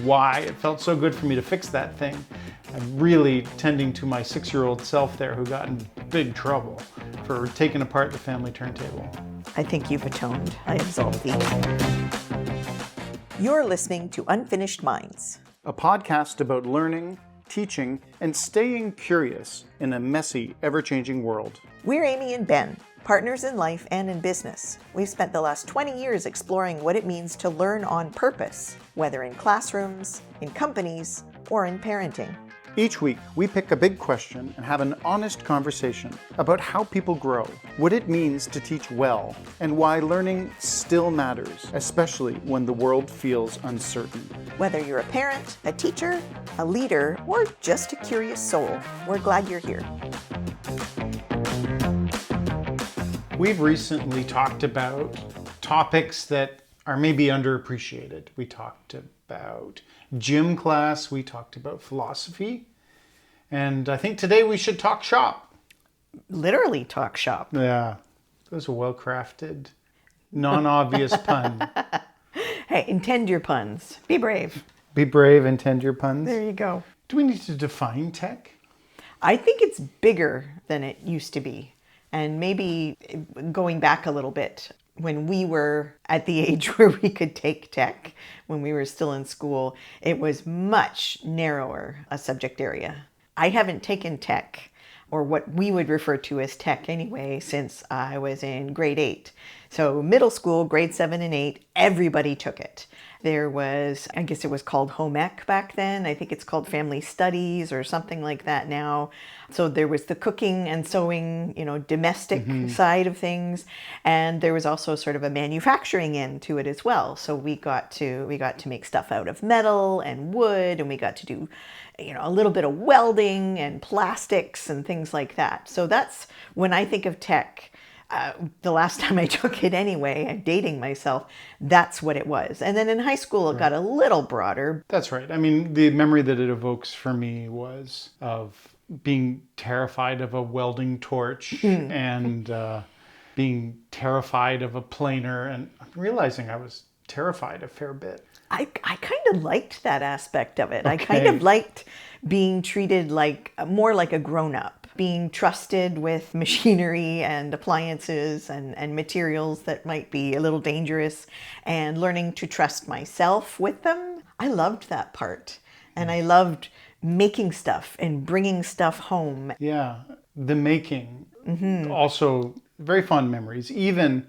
why it felt so good for me to fix that thing. I'm really tending to my 6-year-old self there who got in big trouble for taking apart the family turntable. I think you've atoned. I absolve thee. You're listening to Unfinished Minds, A podcast about learning, teaching, and staying curious in a messy, ever-changing world. We're Amy and Ben, partners in life and in business. We've spent the last 20 years exploring what it means to learn on purpose, whether in classrooms, in companies, or in parenting. Each week, we pick a big question and have an honest conversation about how people grow, what it means to teach well, and why learning still matters, especially when the world feels uncertain. Whether you're a parent, a teacher, a leader, or just a curious soul, we're glad you're here. We've recently talked about topics that are maybe underappreciated. We talked about gym class, we talked about philosophy, and I think today we should talk shop. Literally talk shop. Yeah, that was a well-crafted, non-obvious pun. Hey, intend your puns. Be brave. Be brave, intend your puns. There you go. Do we need to define tech? I think it's bigger than it used to be. And maybe going back a little bit, when we were at the age where we could take tech, when we were still in school, it was much narrower a subject area. I haven't taken tech, or what we would refer to as tech anyway, since I was in grade 8. So middle school, grade 7 and 8, everybody took it. There was, I guess it was called home ec back then. I think it's called family studies or something like that now. So there was the cooking and sewing, domestic side of things. And there was also sort of a manufacturing end to it as well. So we got to make stuff out of metal and wood, and we got to do, a little bit of welding and plastics and things like that. So that's when I think of tech. The last time I took it anyway, I'm dating myself, that's what it was. And then in high school, it got a little broader. That's right. I mean, the memory that it evokes for me was of being terrified of a welding torch and being terrified of a planer, and realizing I was terrified a fair bit. I kind of liked that aspect of it. Okay. I kind of liked being treated more like a grown-up. Being trusted with machinery and appliances and materials that might be a little dangerous, and learning to trust myself with them. I loved that part. And I loved making stuff and bringing stuff home. Yeah, the making. Also, very fond memories. Even,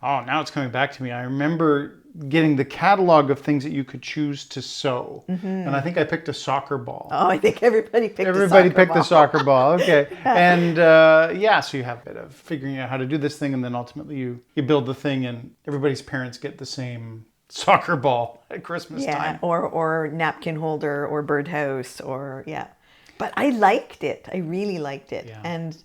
now it's coming back to me. I remember getting the catalog of things that you could choose to sew. And I think I picked a soccer ball. Oh, I think everybody picked the soccer ball. Okay. And so you have a bit of figuring out how to do this thing, and then ultimately you build the thing, and everybody's parents get the same soccer ball at Christmas time. Or napkin holder or birdhouse But I liked it. I really liked it. Yeah. And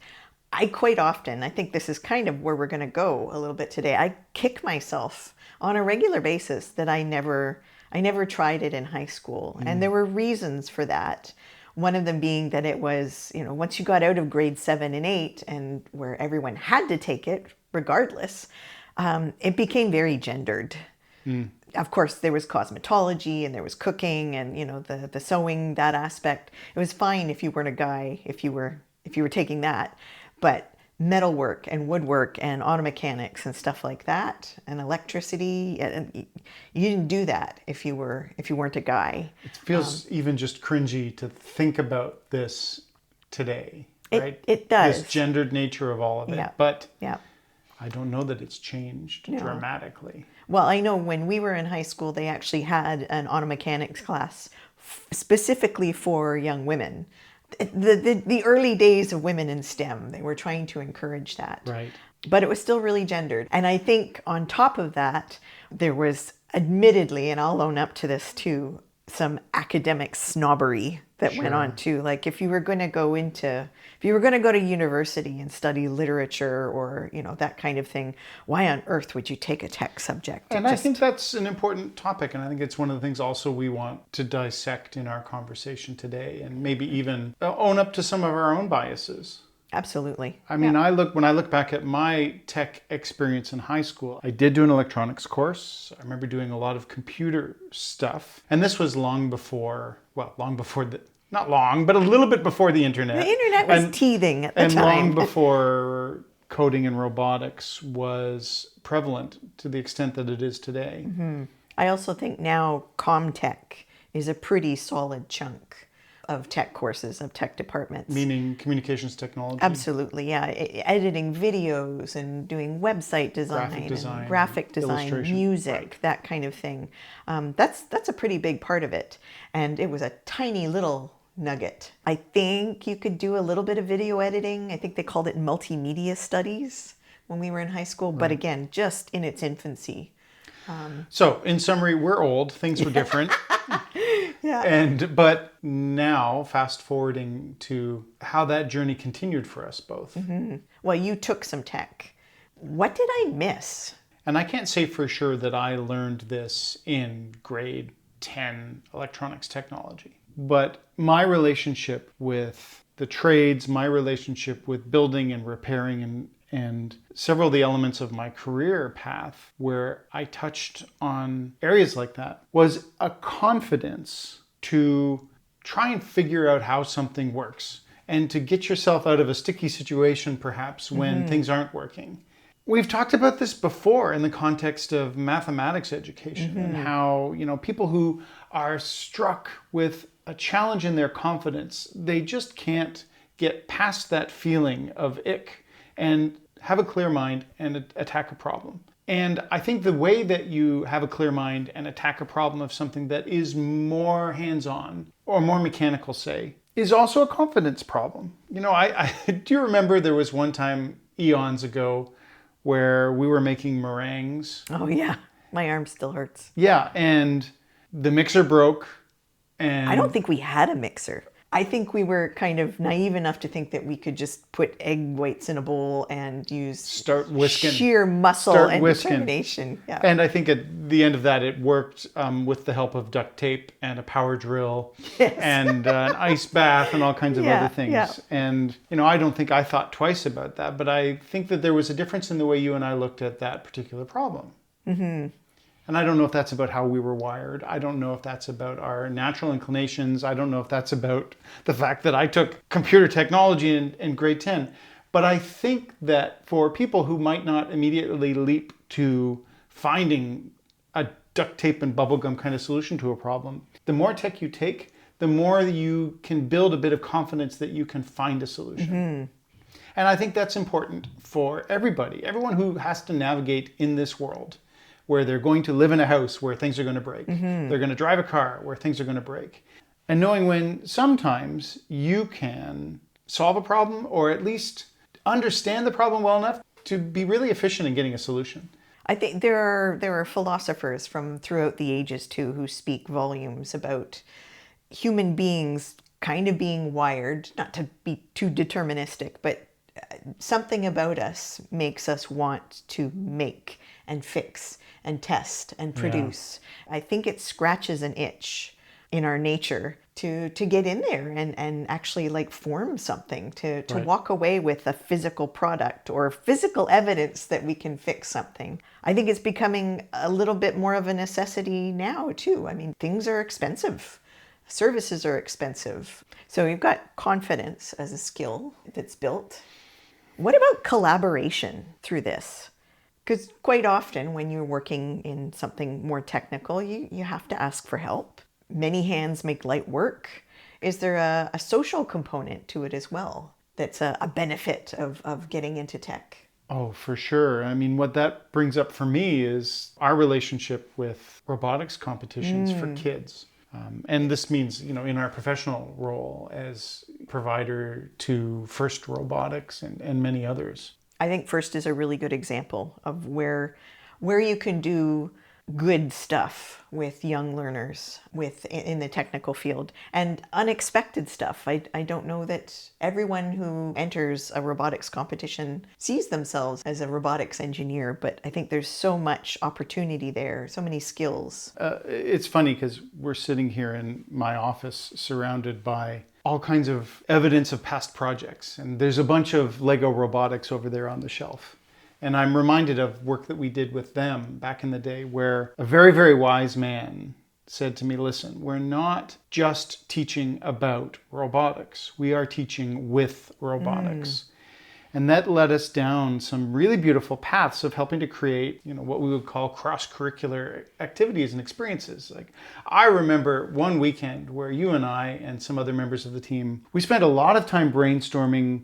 I quite often, I think this is kind of where we're going to go a little bit today, I kick myself on a regular basis that I never tried it in high school. And there were reasons for that. One of them being that it was, once you got out of grade 7 and 8, and where everyone had to take it regardless, it became very gendered. Of course, there was cosmetology and there was cooking and, the sewing, that aspect. It was fine if you weren't a guy, if you were taking that. But metalwork and woodwork and auto mechanics and stuff like that, and electricity, and you didn't do that if you weren't a guy. It feels even just cringy to think about this today, right? It does. This gendered nature of all of it. Yeah. But yeah. I don't know that it's changed dramatically. Well, I know when we were in high school, they actually had an auto mechanics class specifically for young women. The early days of women in STEM, they were trying to encourage that. Right. But it was still really gendered. And I think on top of that, there was admittedly, and I'll own up to this too, some academic snobbery that went on too. Like if you were going to go to university and study literature or, that kind of thing, why on earth would you take a tech subject? And I think that's an important topic. And I think it's one of the things also we want to dissect in our conversation today, and maybe even own up to some of our own biases. Absolutely. I mean, when I look back at my tech experience in high school, I did do an electronics course. I remember doing a lot of computer stuff. And this was long before, well, long before the, not long, but a little bit before the internet. The internet was teething at the and time. long before coding and robotics was prevalent to the extent that it is today. I also think now Comtech is a pretty solid chunk of tech courses, of tech departments. Meaning communications technology? Absolutely, yeah. Editing videos and doing website design, graphic design, music, right. That kind of thing. That's a pretty big part of it. And it was a tiny little nugget. I think you could do a little bit of video editing. I think they called it multimedia studies when we were in high school. Right. But again, just in its infancy. So, in summary, we're old. Things were different. Yeah. But now, fast forwarding to how that journey continued for us both. Mm-hmm. Well, you took some tech. What did I miss? And I can't say for sure that I learned this in grade 10 electronics technology. But my relationship with the trades, my relationship with building and repairing and several of the elements of my career path where I touched on areas like that was a confidence to try and figure out how something works and to get yourself out of a sticky situation perhaps when things aren't working. We've talked about this before in the context of mathematics education and how, people who are struck with a challenge in their confidence, they just can't get past that feeling of ick and have a clear mind and attack a problem. And I think the way that you have a clear mind and attack a problem of something that is more hands-on or more mechanical, say, is also a confidence problem. I do you remember there was one time eons ago where we were making meringues. Oh yeah, my arm still hurts. Yeah, and the mixer broke. And I don't think we had a mixer. I think we were kind of naive enough to think that we could just put egg whites in a bowl and use sheer muscle and determination. Yeah. And I think at the end of that, it worked with the help of duct tape and a power drill and an ice bath and all kinds of other things. Yeah. And, I don't think I thought twice about that, but I think that there was a difference in the way you and I looked at that particular problem. Mm-hmm. And I don't know if that's about how we were wired. I don't know if that's about our natural inclinations. I don't know if that's about the fact that I took computer technology in grade 10. But I think that for people who might not immediately leap to finding a duct tape and bubblegum kind of solution to a problem, the more tech you take, the more you can build a bit of confidence that you can find a solution. Mm-hmm. And I think that's important for everybody, everyone who has to navigate in this world, where they're going to live in a house where things are going to break. Mm-hmm. They're going to drive a car where things are going to break. And knowing when sometimes you can solve a problem or at least understand the problem well enough to be really efficient in getting a solution. I think there are philosophers from throughout the ages too who speak volumes about human beings kind of being wired, not to be too deterministic, but something about us makes us want to make and fix and test and produce. Yeah. I think it scratches an itch in our nature to get in there and actually form something, to right. walk away with a physical product or physical evidence that we can fix something. I think it's becoming a little bit more of a necessity now too. I mean, things are expensive. Services are expensive. So you've got confidence as a skill that's built. What about collaboration through this? Because quite often when you're working in something more technical, you have to ask for help. Many hands make light work. Is there a social component to it as well that's a benefit of getting into tech? Oh, for sure. I mean, what that brings up for me is our relationship with robotics competitions for kids. And this means, in our professional role as provider to First Robotics and many others. I think First is a really good example of where you can do good stuff with young learners in the technical field and unexpected stuff. I don't know that everyone who enters a robotics competition sees themselves as a robotics engineer, but I think there's so much opportunity there, so many skills. It's funny because we're sitting here in my office surrounded by all kinds of evidence of past projects. And there's a bunch of Lego robotics over there on the shelf. And I'm reminded of work that we did with them back in the day, where a very, very wise man said to me, listen, we're not just teaching about robotics. We are teaching with robotics. And that led us down some really beautiful paths of helping to create, what we would call cross-curricular activities and experiences. Like, I remember one weekend where you and I and some other members of the team, we spent a lot of time brainstorming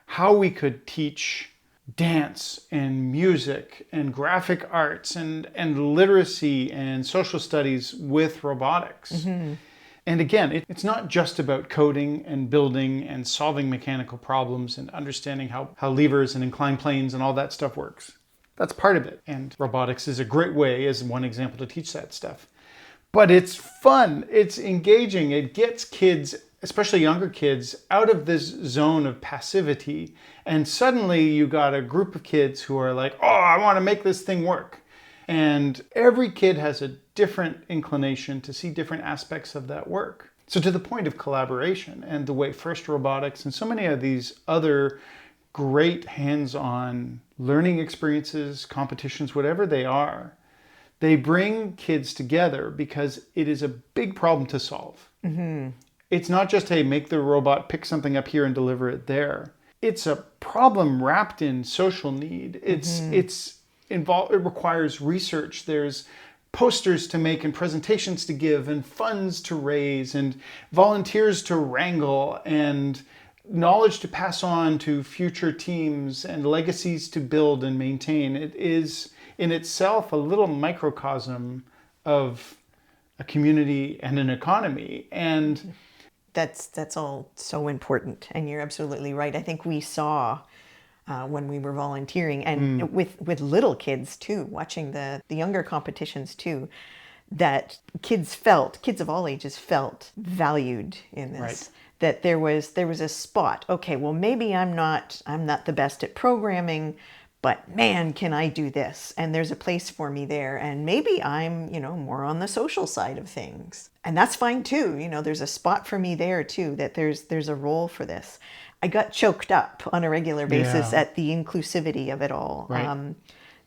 how we could teach dance and music and graphic arts and literacy and social studies with robotics. And again, it's not just about coding and building and solving mechanical problems and understanding how levers and inclined planes and all that stuff works. That's part of it. And robotics is a great way, as one example, to teach that stuff. But it's fun. It's engaging. It gets kids, especially younger kids, out of this zone of passivity. And suddenly you got a group of kids who are like, oh, I want to make this thing work. And every kid has a different inclination to see different aspects of that work. So to the point of collaboration and the way First Robotics and so many of these other great hands-on learning experiences, competitions, whatever they are, they bring kids together because it is a big problem to solve. It's not just, hey, make the robot pick something up here and deliver it there. It's a problem wrapped in social need. It requires research. There's posters to make and presentations to give and funds to raise and volunteers to wrangle and knowledge to pass on to future teams and legacies to build and maintain. It is in itself a little microcosm of a community and an economy. And that's all so important. And you're absolutely right. I think we saw when we were volunteering and with little kids too, watching the younger competitions too, that kids of all ages felt valued in this. Right. That there was a spot. Okay, well maybe I'm not the best at programming, but man, can I do this? And there's a place for me there. And maybe I'm, more on the social side of things. And that's fine too. There's a spot for me there too, that there's a role for this. I got choked up on a regular basis at the inclusivity of it all. Right.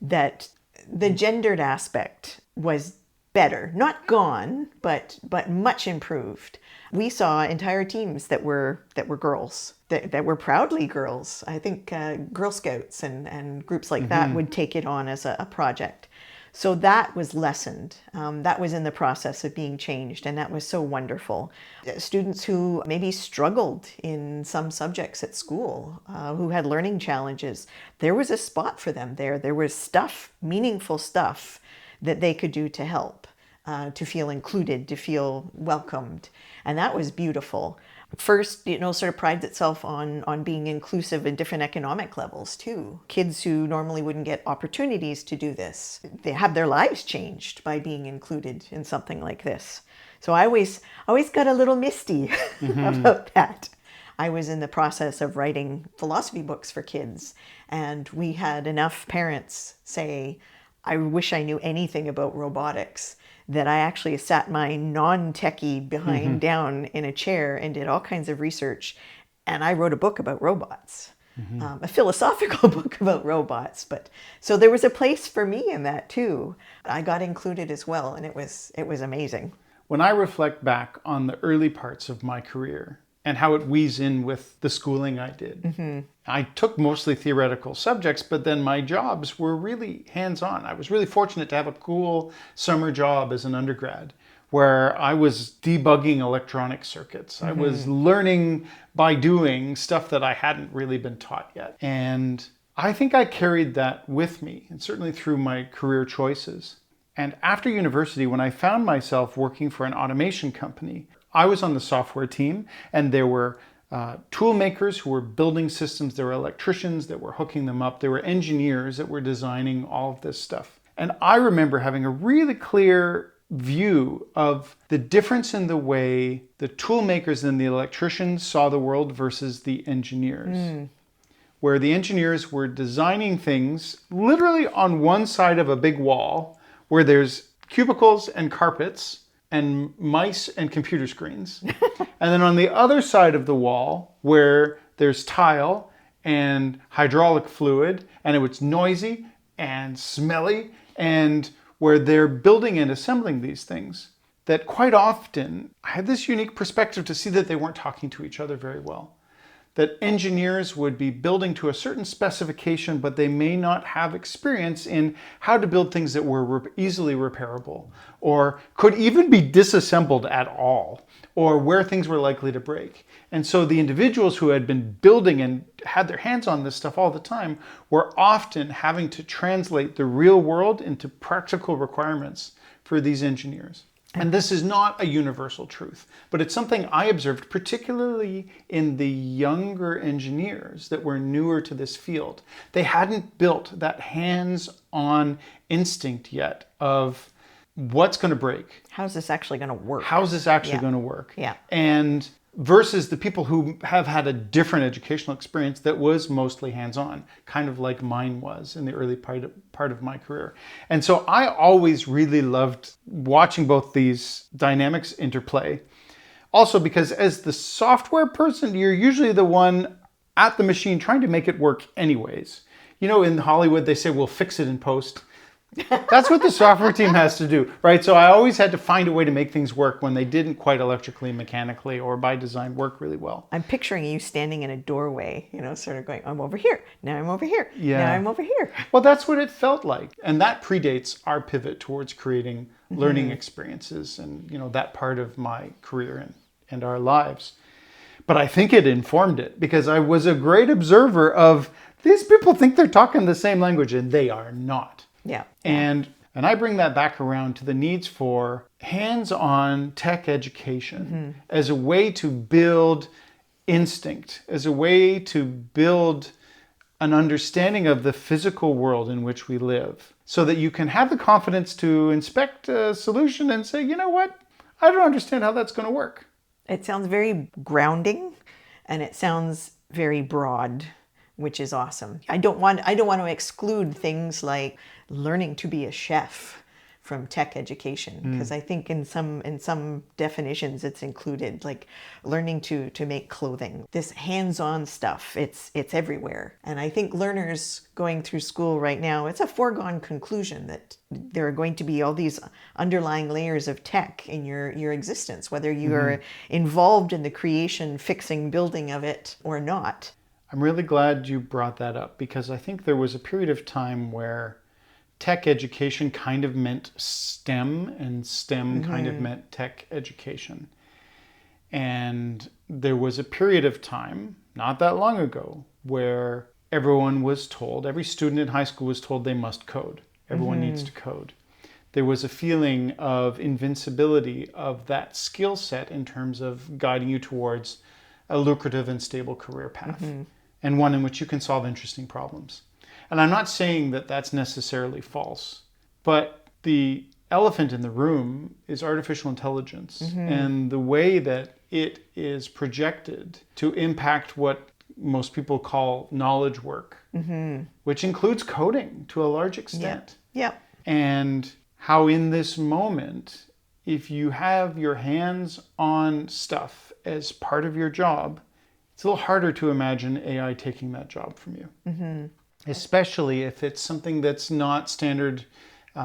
That the gendered aspect was better, not gone, but much improved. We saw entire teams that were girls, that were proudly girls. I think Girl Scouts and groups like that would take it on as a project. So that was lessened. That was in the process of being changed, and that was so wonderful. Students who maybe struggled in some subjects at school, who had learning challenges, there was a spot for them there. There was stuff, meaningful stuff, that they could do to help, to feel included, to feel welcomed. And that was beautiful. First, sort of prides itself on being inclusive in different economic levels too. Kids who normally wouldn't get opportunities to do this, they have their lives changed by being included in something like this. So I always got a little misty about that. I was in the process of writing philosophy books for kids, and we had enough parents say, I wish I knew anything about robotics, that I actually sat my non-techie behind down in a chair and did all kinds of research. And I wrote a book about robots, a philosophical book about robots. So there was a place for me in that too. I got included as well, and it was amazing. When I reflect back on the early parts of my career and how it weaves in with the schooling I did, I took mostly theoretical subjects, but then my jobs were really hands-on. I was really fortunate to have a cool summer job as an undergrad where I was debugging electronic circuits. I was learning by doing stuff that I hadn't really been taught yet. And I think I carried that with me, and certainly through my career choices. And after university, when I found myself working for an automation company, I was on the software team, and there were tool makers who were building systems. There were electricians that were hooking them up. There were engineers that were designing all of this stuff. And I remember having a really clear view of the difference in the way the tool makers and the electricians saw the world versus the engineers. Where the engineers were designing things literally on one side of a big wall where there's cubicles and carpets, and mice and computer screens. And then on the other side of the wall, where there's tile and hydraulic fluid, and it was noisy and smelly, and where they're building and assembling these things, that quite often I had this unique perspective to see that they weren't talking to each other very well. That engineers would be building to a certain specification, but they may not have experience in how to build things that were easily repairable, or could even be disassembled at all, or where things were likely to break. And so the individuals who had been building and had their hands on this stuff all the time were often having to translate the real world into practical requirements for these engineers. And this is not a universal truth, but it's something I observed particularly in the younger engineers that were newer to this field. They hadn't built that hands-on instinct yet of what's going to break. How's this actually going to work? How's this actually going to work? Yeah. And versus the people who have had a different educational experience that was mostly hands-on, kind of like mine was in the early part of my career. And so I always really loved watching both these dynamics interplay. Also because as the software person, you're usually the one at the machine trying to make it work anyways. You know, in Hollywood, they say, we'll fix it in post. That's what the software team has to do, right? So I always had to find a way to make things work when they didn't quite electrically, mechanically, or by design work really well. I'm picturing you standing in a doorway, you know, sort of going, I'm over here, now I'm over here, now I'm over here. Well, that's what it felt like. And that predates our pivot towards creating learning experiences and, you know, that part of my career and our lives. But I think it informed it because I was a great observer of these people think they're talking the same language and they are not. Yeah. And I bring that back around to the needs for hands-on tech education as a way to build instinct, as a way to build an understanding of the physical world in which we live, so that you can have the confidence to inspect a solution and say, you know what, I don't understand how that's going to work. It sounds very grounding and it sounds very broad, which is awesome. I don't want to exclude things like learning to be a chef from tech education, because I think in some definitions it's included, like learning to make clothing. This hands-on stuff, it's everywhere. And I think learners going through school right now, it's a foregone conclusion that there are going to be all these underlying layers of tech in your existence, whether you are involved in the creation, fixing, building of it or not. I'm really glad you brought that up because I think there was a period of time where tech education kind of meant STEM and STEM kind of meant tech education. And there was a period of time, not that long ago, where everyone was told, every student in high school was told they must code. Everyone needs to code. There was a feeling of invincibility of that skill set in terms of guiding you towards a lucrative and stable career path. And one in which you can solve interesting problems. And I'm not saying that that's necessarily false, but the elephant in the room is artificial intelligence and the way that it is projected to impact what most people call knowledge work, which includes coding to a large extent. Yeah. And how in this moment, if you have your hands on stuff as part of your job, it's a little harder to imagine AI taking that job from you, especially if it's something that's not standard,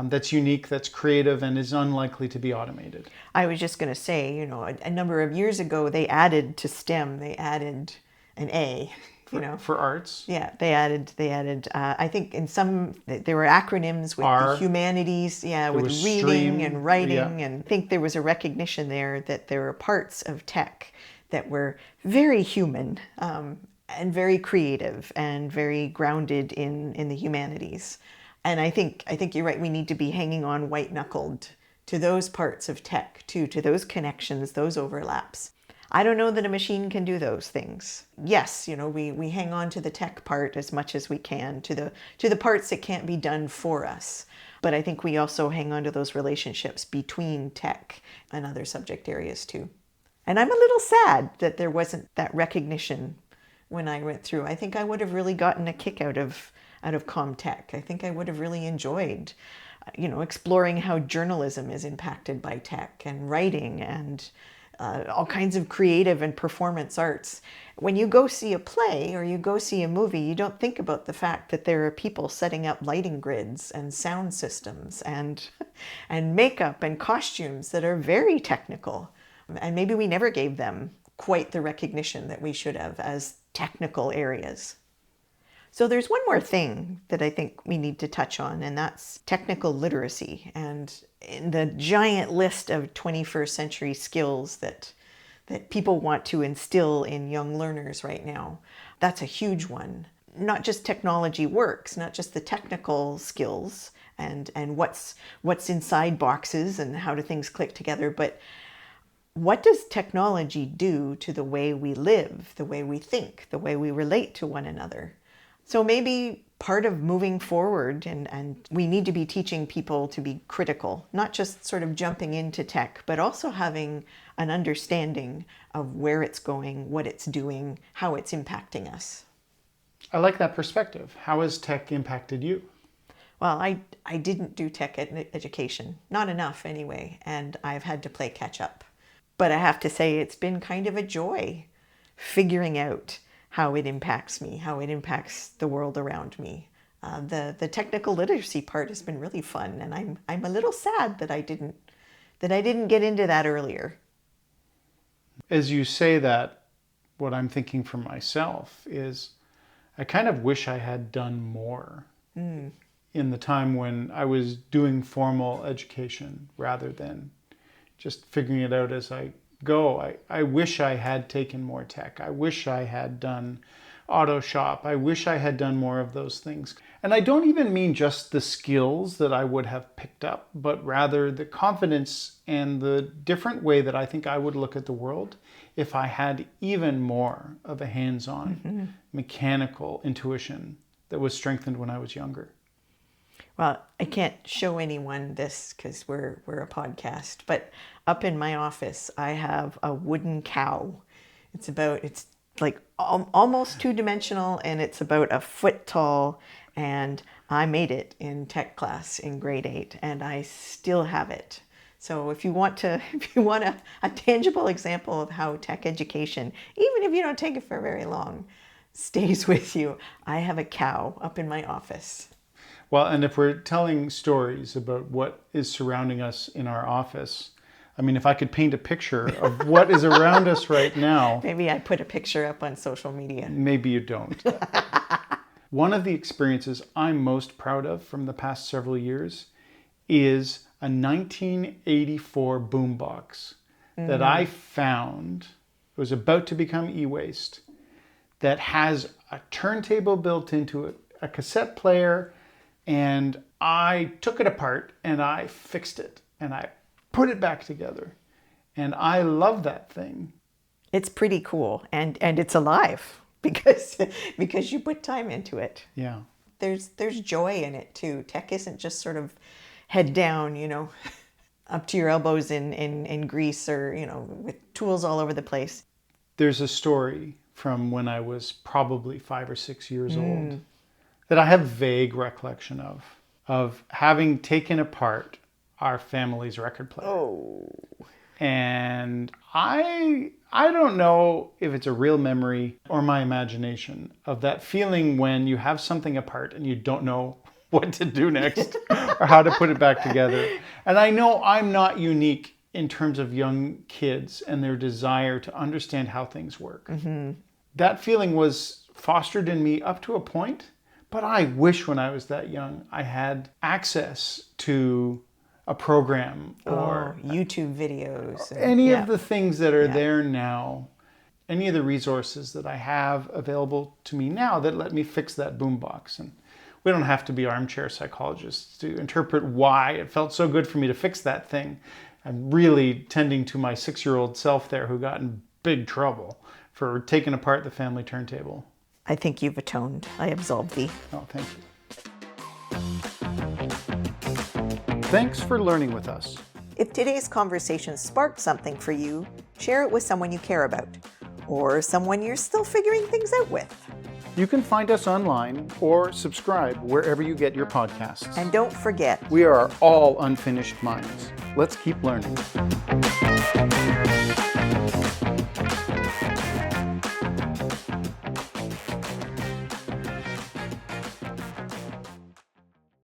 that's unique, that's creative, and is unlikely to be automated. I was just going to say, you know, a number of years ago, they added to STEM, they added an A, you know. For arts? Yeah, they added, I think in some, there were acronyms with the humanities, with reading and writing, and I think there was a recognition there that there were parts of tech that were very human and very creative and very grounded in the humanities. And I think you're right. We need to be hanging on white-knuckled to those parts of tech too, to those connections, those overlaps. I don't know that a machine can do those things. Yes, you know, we hang on to the tech part as much as we can, to the parts that can't be done for us. But I think we also hang on to those relationships between tech and other subject areas too. And I'm a little sad that there wasn't that recognition when I went through. I think I would have really gotten a kick out of ComTech. I think I would have really enjoyed exploring how journalism is impacted by tech, and writing, and all kinds of creative and performance arts. When you go see a play or you go see a movie, you don't think about the fact that there are people setting up lighting grids and sound systems and makeup and costumes that are very technical. And maybe we never gave them quite the recognition that we should have as technical areas. So there's one more thing that I think we need to touch on, and that's technical literacy. And in the giant list of 21st century skills that people want to instill in young learners right now, that's a huge one. Not just technology works, not just the technical skills and what's inside boxes and how do things click together, but what does technology do to the way we live, the way we think, the way we relate to one another? So maybe part of moving forward, and we need to be teaching people to be critical, not just sort of jumping into tech, but also having an understanding of where it's going, what it's doing, how it's impacting us. I like that perspective. How has tech impacted you? Well, I didn't do tech education, not enough anyway, and I've had to play catch up. But I have to say it's been kind of a joy figuring out how it impacts me, how it impacts the world around me. The technical literacy part has been really fun, and I'm a little sad that I didn't get into that earlier. As you say that, what I'm thinking for myself is I kind of wish I had done more in the time when I was doing formal education rather than just figuring it out as I go. I wish I had taken more tech. I wish I had done auto shop. I wish I had done more of those things. And I don't even mean just the skills that I would have picked up, but rather the confidence and the different way that I think I would look at the world if I had even more of a hands-on mechanical intuition that was strengthened when I was younger. Well, I can't show anyone this because we're a podcast, but up in my office, I have a wooden cow. It's like almost two-dimensional, and it's about a foot tall, and I made it in tech class in grade 8, and I still have it. So if you want a tangible example of how tech education, even if you don't take it for very long, stays with you, I have a cow up in my office. Well, and if we're telling stories about what is surrounding us in our office, I mean, if I could paint a picture of what is around us right now. Maybe I put a picture up on social media. Maybe you don't. One of the experiences I'm most proud of from the past several years is a 1984 boombox that I found, it was about to become e-waste, that has a turntable built into it, a cassette player, and I took it apart and I fixed it and I put it back together. And I love that thing. It's pretty cool, and it's alive because you put time into it. Yeah. There's joy in it too. Tech isn't just sort of head down, up to your elbows in grease or, with tools all over the place. There's a story from when I was probably 5 or 6 years old that I have vague recollection of having taken apart our family's record player. Oh. And I don't know if it's a real memory or my imagination of that feeling when you have something apart and you don't know what to do next or how to put it back together. And I know I'm not unique in terms of young kids and their desire to understand how things work. Mm-hmm. That feeling was fostered in me up to a point, but I wish when I was that young I had access to a program or YouTube videos. Any of the things that are there now, any of the resources that I have available to me now that let me fix that boombox. And we don't have to be armchair psychologists to interpret why it felt so good for me to fix that thing. I'm really tending to my 6-year-old self there who got in big trouble for taking apart the family turntable. I think you've atoned. I absolve thee. Oh, thank you. Thanks for learning with us. If today's conversation sparked something for you, share it with someone you care about, or someone you're still figuring things out with. You can find us online or subscribe wherever you get your podcasts. And don't forget, we are all unfinished minds. Let's keep learning.